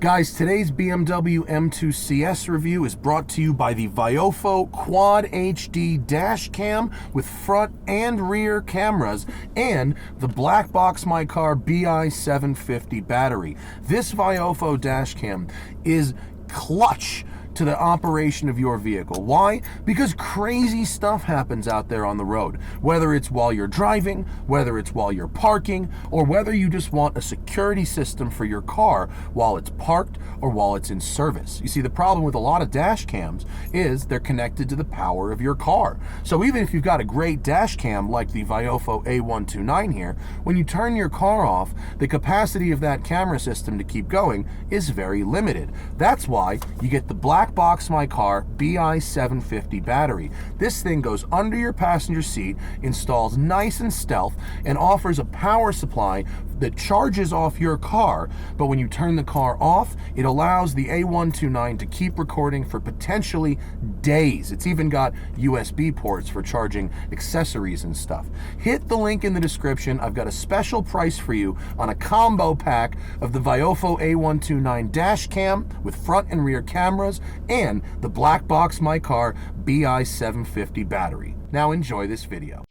Guys, today's BMW M2 CS review is brought to you by the Viofo Quad HD dash cam with front and rear cameras and the Black Box My Car BI 750 battery. This Viofo dash cam is clutch to the operation of your vehicle. Why? Because crazy stuff happens out there on the road, whether it's while you're driving, whether it's while you're parking, or whether you just want a security system for your car while it's parked or while it's in service. You see, the problem with a lot of dash cams is they're connected to the power of your car. So even if you've got a great dash cam like the Viofo A129 here, when you turn your car off, the capacity of that camera system to keep going is very limited. That's why you get the Black Box My Car BI 750 battery. This thing goes under your passenger seat, installs nice and stealth, and offers a power supply that charges off your car, but when you turn the car off, it allows the A129 to keep recording for potentially days. It's even got USB ports for charging accessories and stuff. Hit the link in the description. I've got a special price for you on a combo pack of the Viofo A129 dash cam with front and rear cameras and the Black Box My Car BI 750 battery. Now enjoy this video.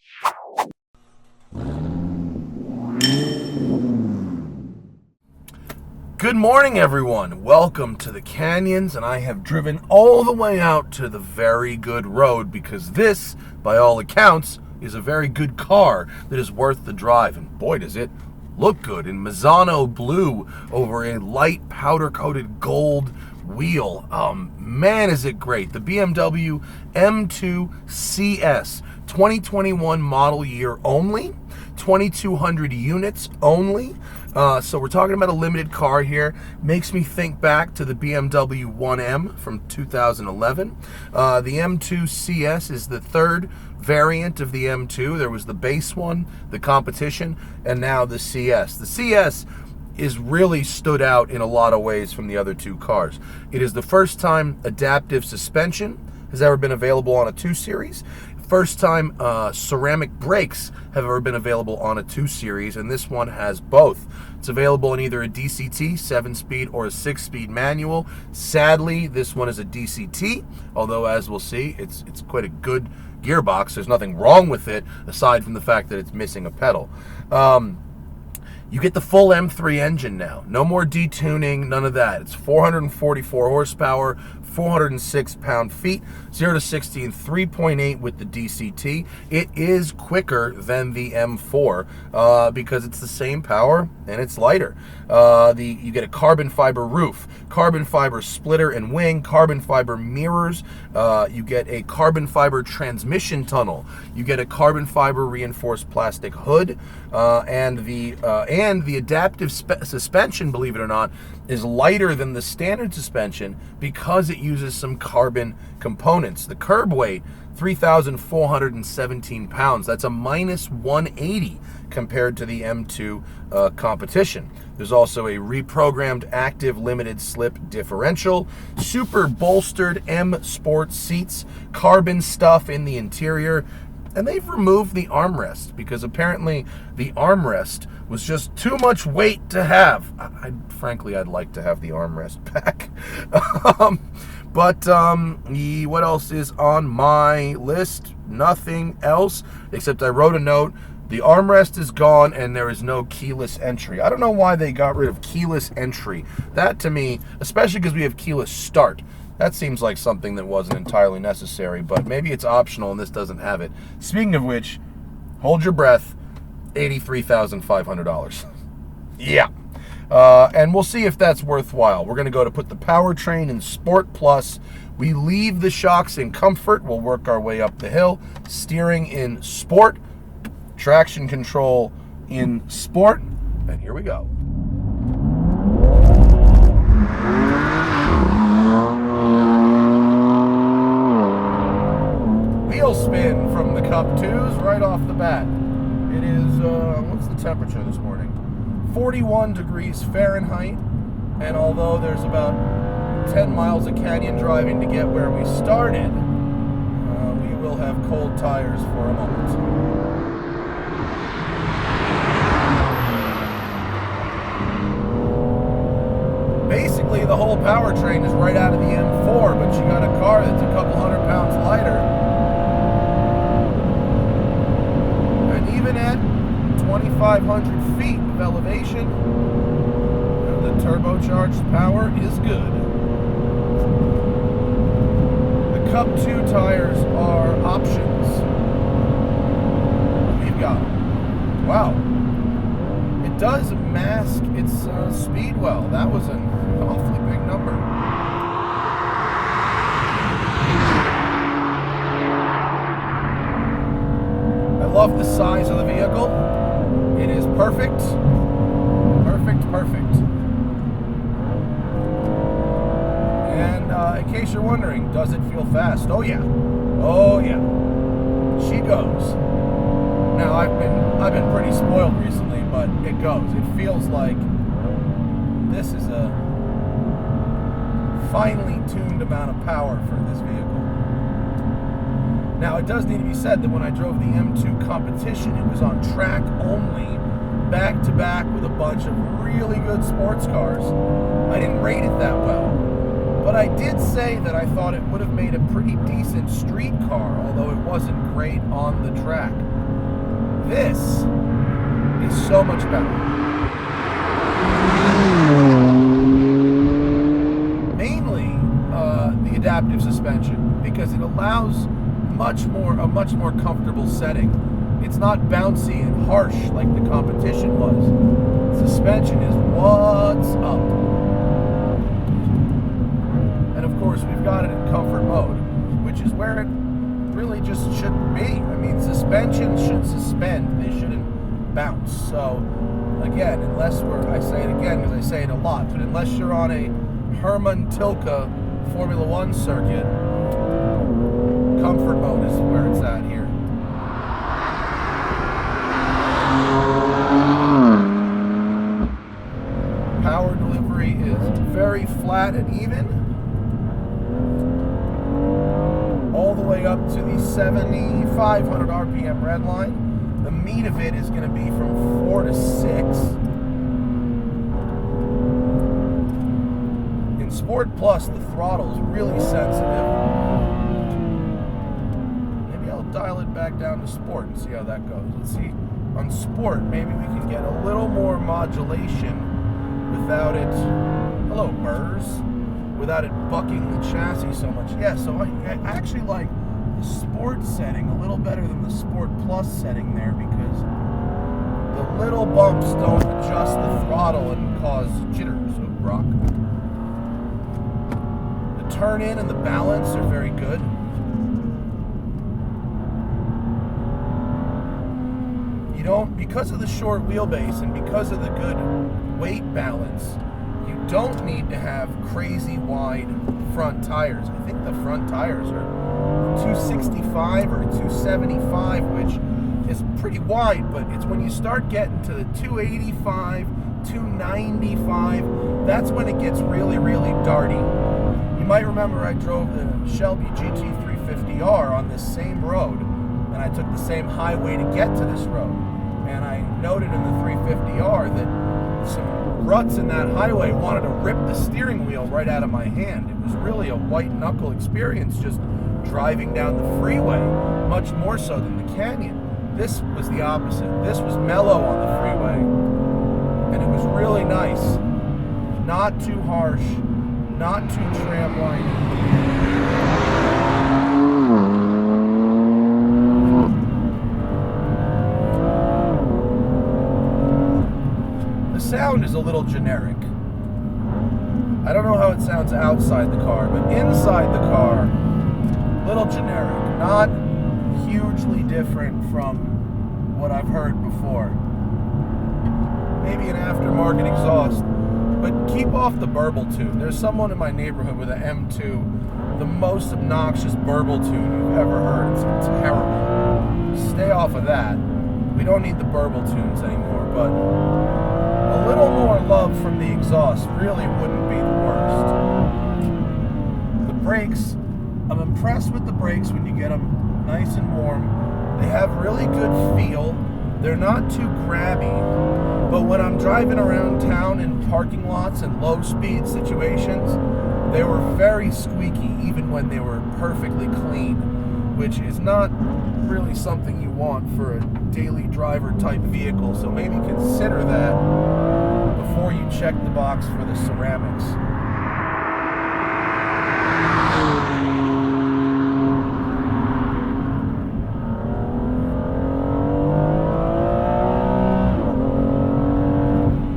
Good morning, everyone. Welcome to the Canyons, and I have driven all the way out to the very good road because this, by all accounts, is a very good car that is worth the drive, and boy does it look good in Mazzano blue over a light powder-coated gold wheel. Man, is it great. The BMW M2 CS 2021 model year only, 2,200 units only. So we're talking about a limited car here. Makes me think back to the BMW 1M from 2011. The M2 CS is the third variant of the M2. There was the base one, the competition, and now the CS. The CS is really stood out in a lot of ways from the other two cars. It is the first time adaptive suspension has ever been available on a 2 Series. First time ceramic brakes have ever been available on a 2 Series, and this one has both. It's available in either a DCT 7-speed or a 6-speed manual. Sadly, this one is a DCT, although as we'll see, it's quite a good gearbox. There's nothing wrong with it aside from the fact that it's missing a pedal. You get the full M3 engine now. No more detuning, none of that. It's 444 horsepower, 406 pound-feet, 0 to 60 in 3.8 with the DCT. It is quicker than the M4 because it's the same power and it's lighter. You get a carbon fiber roof, carbon fiber splitter and wing, carbon fiber mirrors. You get a carbon fiber transmission tunnel. You get a carbon fiber reinforced plastic hood, and the adaptive suspension, believe it or not, is lighter than the standard suspension because it uses some carbon components. The curb weight, 3,417 pounds. That's a minus 180 compared to the M2 competition. There's also a reprogrammed active limited slip differential, super bolstered M Sport seats, carbon stuff in the interior, and they've removed the armrest because apparently the armrest was just too much weight to have. Frankly, I'd like to have the armrest back. What else is on my list? Nothing else, except I wrote a note. The armrest is gone and there is no keyless entry. I don't know why they got rid of keyless entry. That to me, especially because we have keyless start, that seems like something that wasn't entirely necessary, but maybe it's optional and this doesn't have it. Speaking of which, hold your breath, $83,500. Yeah. And we'll see if that's worthwhile. We're going to go to put the powertrain in Sport Plus. We leave the shocks in Comfort. We'll work our way up the hill. Steering in Sport. Traction control in Sport. And here we go. Wheel spin from the Cup 2s right off the bat. It is, what's the temperature this morning? 41 degrees Fahrenheit, and although there's about 10 miles of canyon driving to get where we started, we will have cold tires for a moment. Basically, the whole powertrain is right out of the M4, but you got a car that's a couple 100 pounds lighter. And even at 2,500 feet of elevation, the turbocharged power is good. The Cup 2 tires are options. We've got them. Wow. It does mask its speed well. That was an awfully big number. I love the size of the vehicle. It is perfect. Perfect. And in case you're wondering, does it feel fast? Oh yeah. She goes. Now I've been pretty spoiled recently, but it goes. It feels like this is a finely tuned amount of power for this vehicle. Now it does need to be said that when I drove the M2 competition, it was on track only, back to back with a bunch of really good sports cars. I didn't rate it that well, but I did say that I thought it would have made a pretty decent street car, although it wasn't great on the track. This is so much better. Mainly the adaptive suspension, because it allows a much more comfortable setting. It's not bouncy and harsh like the competition was. Suspension is what's up. And of course, we've got it in comfort mode, which is where it really just shouldn't be. I mean, suspension should suspend, they shouldn't bounce. So again, I say it again because I say it a lot, but unless you're on a Herman Tilke Formula One circuit, comfort mode is where it's at here. Power delivery is very flat and even, all the way up to the 7,500 RPM red line. The meat of it is going to be from 4 to 6. In Sport Plus, the throttle is really sensitive. Maybe I'll dial it back down to Sport and see how that goes. Let's see. On Sport, maybe we can get a little more modulation without it, hello Burrs, without it bucking the chassis so much. Yeah, so I actually like the Sport setting a little better than the Sport Plus setting there, because the little bumps don't adjust the throttle and cause jitters. Oh, Brock. The turn in and the balance are very good. You don't, because of the short wheelbase and because of the good weight balance, you don't need to have crazy wide front tires. I think the front tires are 265 or 275, which is pretty wide, but it's when you start getting to the 285, 295, that's when it gets really, really darty. You might remember I drove the Shelby GT350R on this same road, and I took the same highway to get to this road. And I noted in the 350R that some ruts in that highway wanted to rip the steering wheel right out of my hand. It was really a white knuckle experience just driving down the freeway, much more so than the Canyon. This was the opposite. This was mellow on the freeway, and it was really nice. Not too harsh, not too tramline. Sound is a little generic. I don't know how it sounds outside the car, but inside the car, little generic. Not hugely different from what I've heard before. Maybe an aftermarket exhaust, but keep off the burble tune. There's someone in my neighborhood with an M2, the most obnoxious burble tune you've ever heard. It's terrible. Stay off of that. We don't need the burble tunes anymore, but a little more love from the exhaust really wouldn't be the worst. The brakes, I'm impressed with the brakes when you get them nice and warm. They have really good feel. They're not too grabby, but when I'm driving around town in parking lots and low-speed situations, they were very squeaky even when they were perfectly clean, which is not really something you want for a daily driver type vehicle. So maybe consider that before you check the box for the ceramics.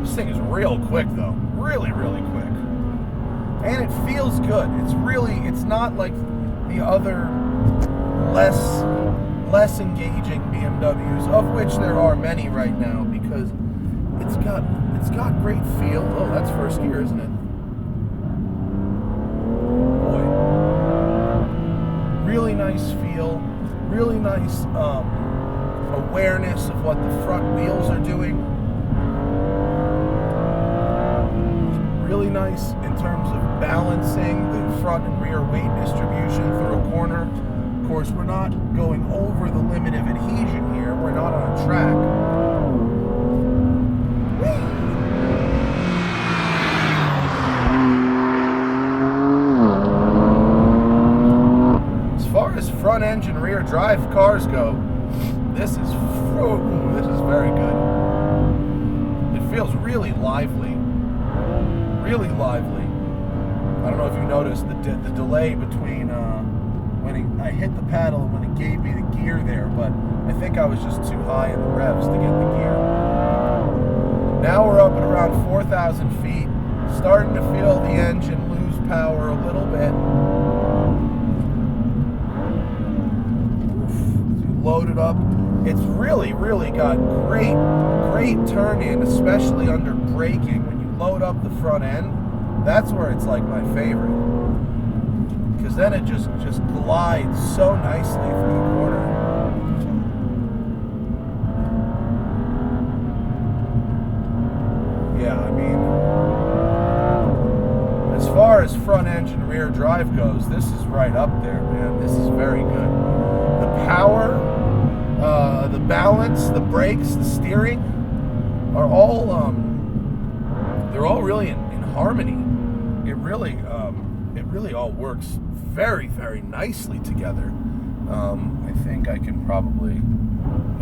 This thing is real quick though, really quick. And it feels good. It's not like the other less engaging BMWs, of which there are many right now, because it's got great feel. Oh, that's first gear, isn't it? Boy. Really nice feel, really nice awareness of what the front wheels are doing. Really nice in terms of balancing the front and rear weight distribution through a corner. Of course, we're not going over the limit of adhesion here. We're not on a track. As far as front engine rear drive cars go, this is very good. It feels really lively. Really lively. I don't know if you noticed the delay between when I hit the paddle and when it gave me the gear there, but I think I was just too high in the revs to get the gear. Now we're up at around 4,000 feet, starting to feel the engine lose power a little bit. Load it up. It's really got great turn in, especially under braking. When you load up the front end, that's where it's like my favorite, because then it just glides so nicely through the corner. Yeah, I mean, as far as front engine rear drive goes, this is right up there, man. This is very good. The power, the balance, the brakes, the steering are all they're all really in harmony. It really all works very nicely together. I think I can probably,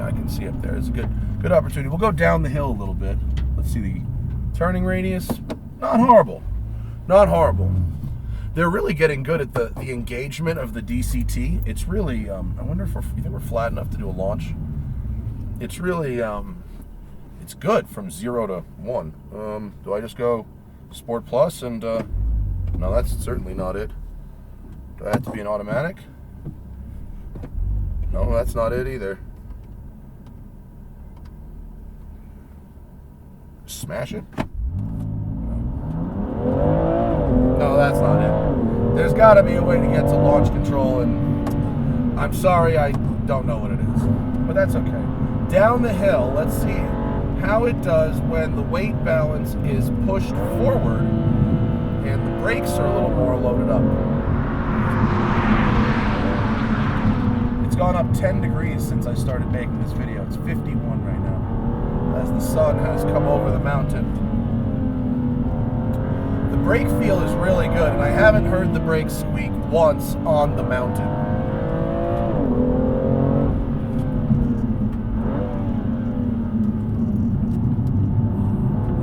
I can see up there. It's a good opportunity. We'll go down the hill a little bit. Let's see the turning radius. Not horrible. They're really getting good at the engagement of the DCT. It's really, I wonder if you think we're flat enough to do a launch. It's really, it's good from 0 to 1. Do I just go Sport Plus and, no, that's certainly not it. Do I have to be an automatic? No, that's not it either. Smash it? No, that's not it. There's got to be a way to get to launch control, and I'm sorry, I don't know what it is. But that's okay. Down the hill, let's see how it does when the weight balance is pushed forward and the brakes are a little more loaded up. It's gone up 10 degrees since I started making this video. It's 51 right now, as the sun has come over the mountain. The brake feel is really good, and I haven't heard the brakes squeak once on the mountain.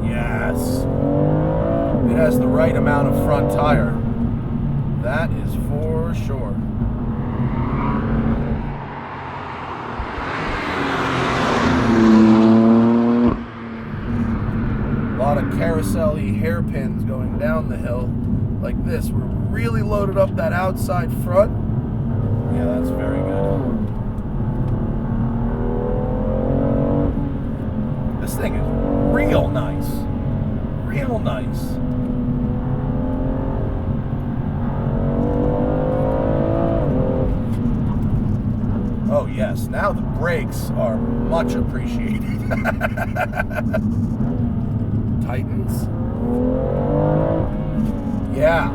Yes. It has the right amount of front tire. That is for sure. A lot of carousel-y hairpins going down the hill like this. We're really loaded up that outside front. Yeah, that's very good. This thing is real nice. Real nice. Oh yes, now the brakes are much appreciated. Titans? Yeah,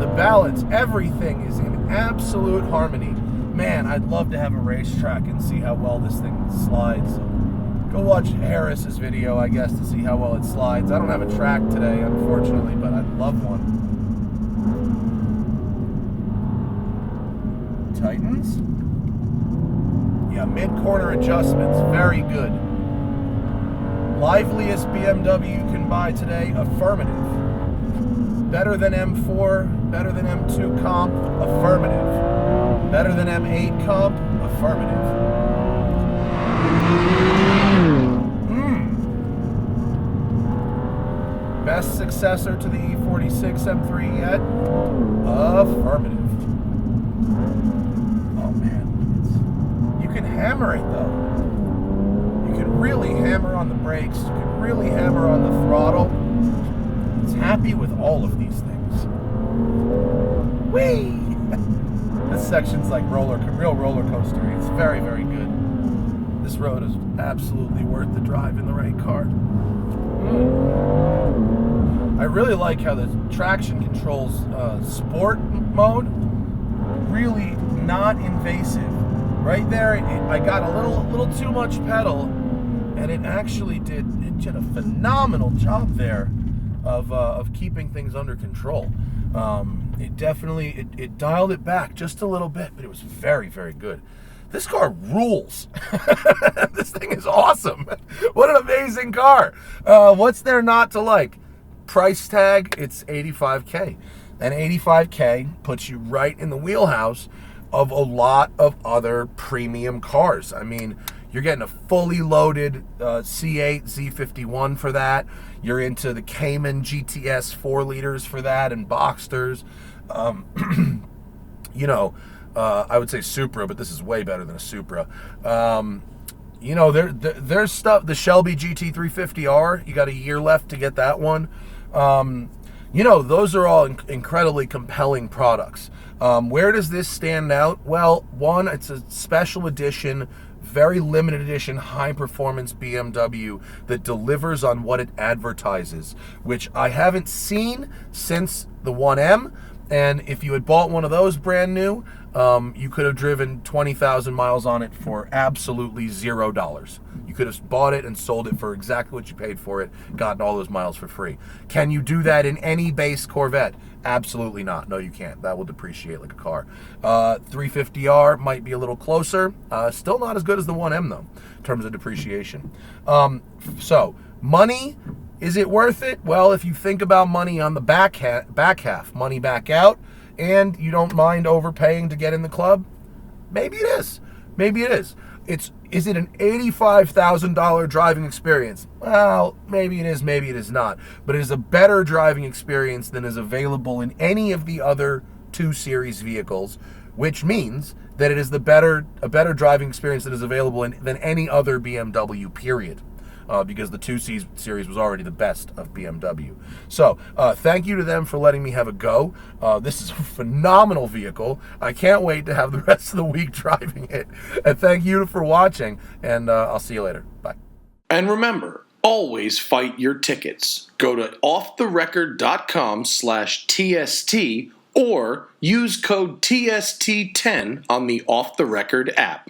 the balance, everything is in absolute harmony. Man, I'd love to have a racetrack and see how well this thing slides. Go watch Harris's video, I guess, to see how well it slides. I don't have a track today, unfortunately, but I'd love one. Tightens. Yeah, mid-corner adjustments, very good. Liveliest BMW you can buy today, affirmative. Better than M4, better than M2 comp, affirmative. Better than M8 comp, affirmative. Best successor to the E46 M3 yet, affirmative. Oh man, you can hammer it though. You can really hammer on the brakes. You can really hammer on the throttle. It's happy with all of these things. Whee! This section's like real roller coaster. It's very, very good. This road is absolutely worth the drive in the right car. I really like how the traction controls sport mode. Really not invasive. Right there, I got a little too much pedal, and it actually did a phenomenal job there of keeping things under control. It definitely dialed it back just a little bit, but it was very, very good. This car rules. This thing is awesome. What an amazing car. What's there not to like? Price tag, it's $85K. And $85K puts you right in the wheelhouse of a lot of other premium cars. I mean, you're getting a fully loaded C8 Z51 for that. You're into the Cayman GTS 4 liters for that and Boxsters. You know, I would say Supra, but this is way better than a Supra. You know, there's stuff, the Shelby GT350R, you got a year left to get that one. You know, those are all incredibly compelling products. Where does this stand out? Well, one, it's a special edition, very limited edition, high-performance BMW that delivers on what it advertises, which I haven't seen since the 1M. And if you had bought one of those brand new, you could have driven 20,000 miles on it for absolutely $0. You could have bought it and sold it for exactly what you paid for it, gotten all those miles for free. Can you do that in any base Corvette? Absolutely not. No, you can't. That will depreciate like a car. 350R might be a little closer. Still not as good as the 1M, though, in terms of depreciation. So, money, is it worth it? Well, if you think about money on the back half, money back out, and you don't mind overpaying to get in the club, maybe it is. Maybe it is. Is it an $85,000 driving experience? Well, maybe it is, maybe it is not. But it is a better driving experience than is available in any of the other 2 Series vehicles, which means that it is a better driving experience that is available than any other BMW, period. Because the 2 Series was already the best of BMW. So, thank you to them for letting me have a go. This is a phenomenal vehicle. I can't wait to have the rest of the week driving it. And thank you for watching, and I'll see you later. Bye. And remember, always fight your tickets. Go to offtherecord.com/TST or use code TST10 on the Off the Record app.